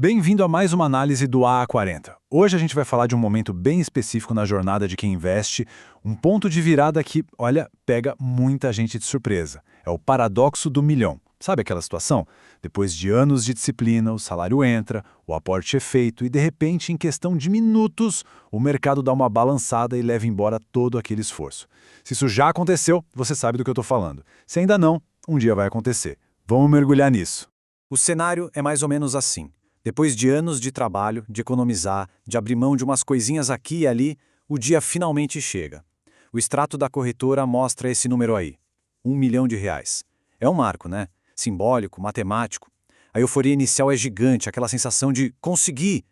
Bem-vindo a mais uma análise do AA40. Hoje a gente vai falar de um momento bem específico na jornada de quem investe, um ponto de virada que, olha, pega muita gente de surpresa. É o paradoxo do milhão. Sabe aquela situação? Depois de anos de disciplina, o salário entra, o aporte é feito e, de repente, em questão de minutos, o mercado dá uma balançada e leva embora todo aquele esforço. Se isso já aconteceu, você sabe do que eu estou falando. Se ainda não, um dia vai acontecer. Vamos mergulhar nisso. O cenário é mais ou menos assim. Depois de anos de trabalho, de economizar, de abrir mão de umas coisinhas aqui e ali, o dia finalmente chega. O extrato da corretora mostra esse número aí, R$ 1 milhão. É um marco, né? Simbólico, matemático. A euforia inicial é gigante, aquela sensação de conseguir.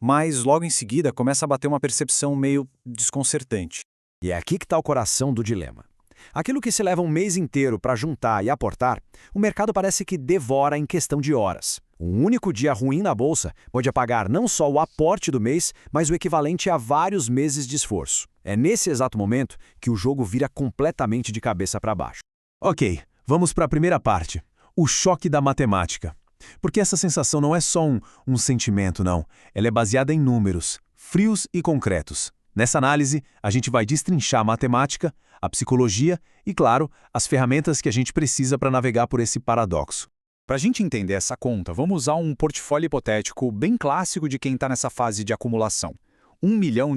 Mas logo em seguida começa a bater uma percepção meio desconcertante. E é aqui que está o coração do dilema. Aquilo que se leva um mês inteiro para juntar e aportar, o mercado parece que devora em questão de horas. Um único dia ruim na bolsa pode apagar não só o aporte do mês, mas o equivalente a vários meses de esforço. É nesse exato momento que o jogo vira completamente de cabeça para baixo. Ok, vamos para a primeira parte. O choque da matemática. Porque essa sensação não é só um sentimento, não. Ela é baseada em números, frios e concretos. Nessa análise, a gente vai destrinchar a matemática, a psicologia e, claro, as ferramentas que a gente precisa para navegar por esse paradoxo. Para a gente entender essa conta, vamos usar um portfólio hipotético bem clássico de quem está nessa fase de acumulação. R$ 1 milhão,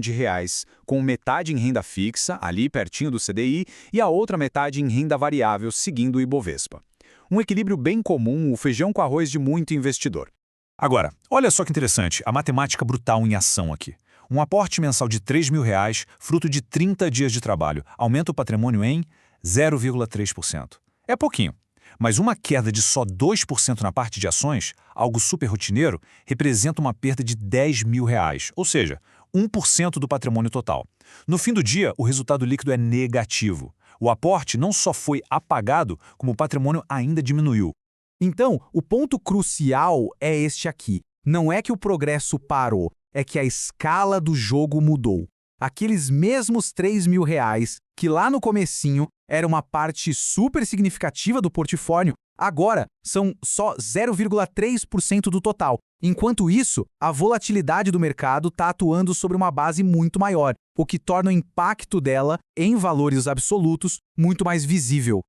com metade em renda fixa, ali pertinho do CDI, e a outra metade em renda variável, seguindo o Ibovespa. Um equilíbrio bem comum, o feijão com arroz de muito investidor. Agora, olha só que interessante, a matemática brutal em ação aqui. Um aporte mensal de R$ 3.000, fruto de 30 dias de trabalho, aumenta o patrimônio em 0,3%. É pouquinho. Mas uma queda de só 2% na parte de ações, algo super rotineiro, representa uma perda de R$ 10.000, ou seja, 1% do patrimônio total. No fim do dia, o resultado líquido é negativo. O aporte não só foi apagado, como o patrimônio ainda diminuiu. Então, o ponto crucial é este aqui. Não é que o progresso parou, é que a escala do jogo mudou. Aqueles mesmos R$ 3.000, que lá no comecinho era uma parte super significativa do portfólio, agora são só 0,3% do total. Enquanto isso, a volatilidade do mercado está atuando sobre uma base muito maior, o que torna o impacto dela, em valores absolutos, muito mais visível.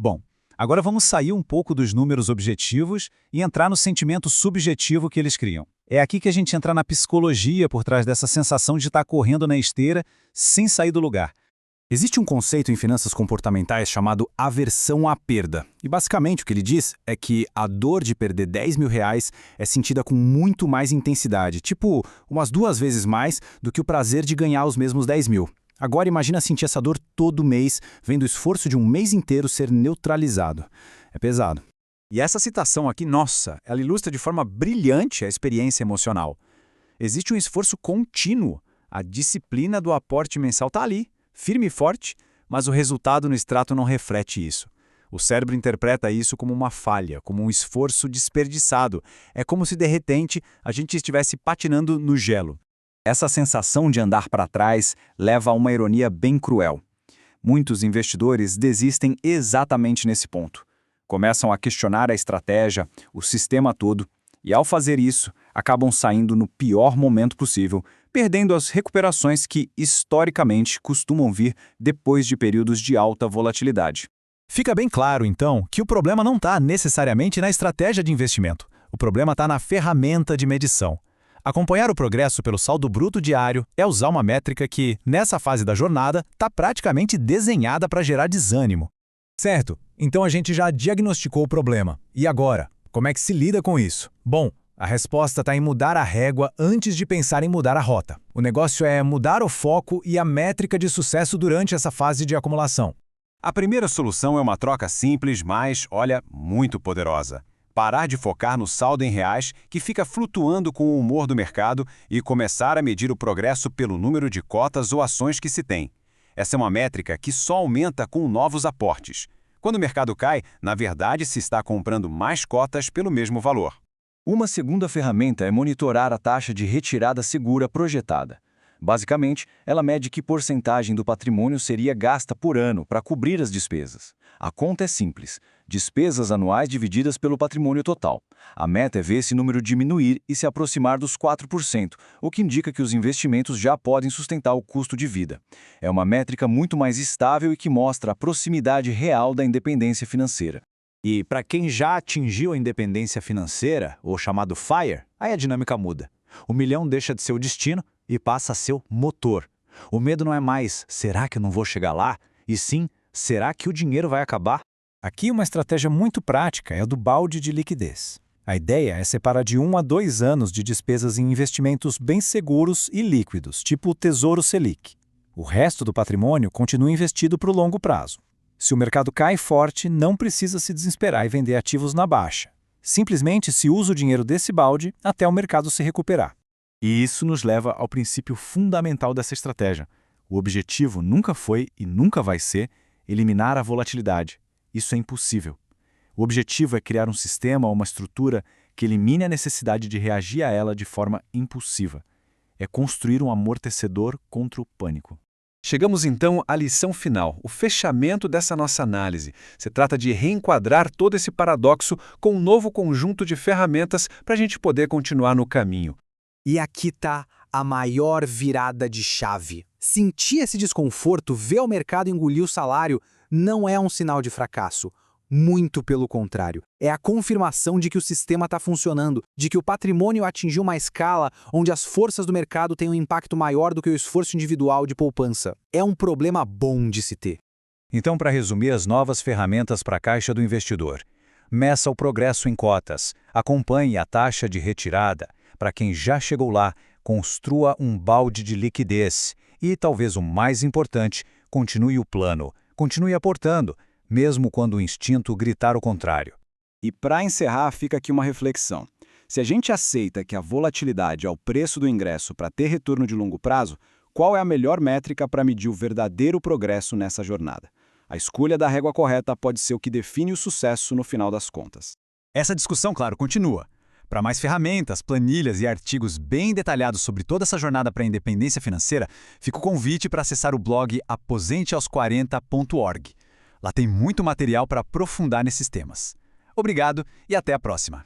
Bom, agora vamos sair um pouco dos números objetivos e entrar no sentimento subjetivo que eles criam. É aqui que a gente entra na psicologia por trás dessa sensação de estar correndo na esteira sem sair do lugar. Existe um conceito em finanças comportamentais chamado aversão à perda. E basicamente o que ele diz é que a dor de perder R$ 10.000 é sentida com muito mais intensidade, tipo umas 2 vezes mais do que o prazer de ganhar os mesmos 10.000. Agora imagina sentir essa dor todo mês, vendo o esforço de um mês inteiro ser neutralizado. É pesado. E essa citação aqui, nossa, ela ilustra de forma brilhante a experiência emocional. Existe um esforço contínuo. A disciplina do aporte mensal está ali, firme e forte, mas o resultado no extrato não reflete isso. O cérebro interpreta isso como uma falha, como um esforço desperdiçado. É como se, de repente, a gente estivesse patinando no gelo. Essa sensação de andar para trás leva a uma ironia bem cruel. Muitos investidores desistem exatamente nesse ponto. Começam a questionar a estratégia, o sistema todo, e ao fazer isso, acabam saindo no pior momento possível, perdendo as recuperações que, historicamente, costumam vir depois de períodos de alta volatilidade. Fica bem claro, então, que o problema não está necessariamente na estratégia de investimento. O problema está na ferramenta de medição. Acompanhar o progresso pelo saldo bruto diário é usar uma métrica que, nessa fase da jornada, está praticamente desenhada para gerar desânimo. Certo, então a gente já diagnosticou o problema. E agora? Como é que se lida com isso? Bom, a resposta está em mudar a régua antes de pensar em mudar a rota. O negócio é mudar o foco e a métrica de sucesso durante essa fase de acumulação. A primeira solução é uma troca simples, mas, olha, muito poderosa. Parar de focar no saldo em reais, que fica flutuando com o humor do mercado, e começar a medir o progresso pelo número de cotas ou ações que se tem. Essa é uma métrica que só aumenta com novos aportes. Quando o mercado cai, na verdade se está comprando mais cotas pelo mesmo valor. Uma segunda ferramenta é monitorar a taxa de retirada segura projetada. Basicamente, ela mede que porcentagem do patrimônio seria gasta por ano para cobrir as despesas. A conta é simples: despesas anuais divididas pelo patrimônio total. A meta é ver esse número diminuir e se aproximar dos 4%, o que indica que os investimentos já podem sustentar o custo de vida. É uma métrica muito mais estável e que mostra a proximidade real da independência financeira. E para quem já atingiu a independência financeira, o chamado FIRE, aí a dinâmica muda. O milhão deixa de ser o destino e passa a ser o motor. O medo não é mais, será que eu não vou chegar lá? E sim, será que o dinheiro vai acabar? Aqui uma estratégia muito prática é a do balde de liquidez. A ideia é separar de 1 a 2 anos de despesas em investimentos bem seguros e líquidos, tipo o Tesouro Selic. O resto do patrimônio continua investido para o longo prazo. Se o mercado cai forte, não precisa se desesperar e vender ativos na baixa. Simplesmente se usa o dinheiro desse balde até o mercado se recuperar. E isso nos leva ao princípio fundamental dessa estratégia. O objetivo nunca foi e nunca vai ser eliminar a volatilidade. Isso é impossível. O objetivo é criar um sistema ou uma estrutura que elimine a necessidade de reagir a ela de forma impulsiva. É construir um amortecedor contra o pânico. Chegamos então à lição final, o fechamento dessa nossa análise. Se trata de reenquadrar todo esse paradoxo com um novo conjunto de ferramentas para a gente poder continuar no caminho. E aqui tá a maior virada de chave. Sentir esse desconforto, ver o mercado engolir o salário, não é um sinal de fracasso. Muito pelo contrário. É a confirmação de que o sistema está funcionando, de que o patrimônio atingiu uma escala onde as forças do mercado têm um impacto maior do que o esforço individual de poupança. É um problema bom de se ter. Então, para resumir as novas ferramentas para a Caixa do Investidor: meça o progresso em cotas, acompanhe a taxa de retirada. Para quem já chegou lá, construa um balde de liquidez. E, talvez o mais importante, continue o plano, continue aportando, mesmo quando o instinto gritar o contrário. E para encerrar, fica aqui uma reflexão. Se a gente aceita que a volatilidade é o preço do ingresso para ter retorno de longo prazo, qual é a melhor métrica para medir o verdadeiro progresso nessa jornada? A escolha da régua correta pode ser o que define o sucesso no final das contas. Essa discussão, claro, continua. Para mais ferramentas, planilhas e artigos bem detalhados sobre toda essa jornada para a independência financeira, fica o convite para acessar o blog aposenteaos40.org. Lá tem muito material para aprofundar nesses temas. Obrigado e até a próxima!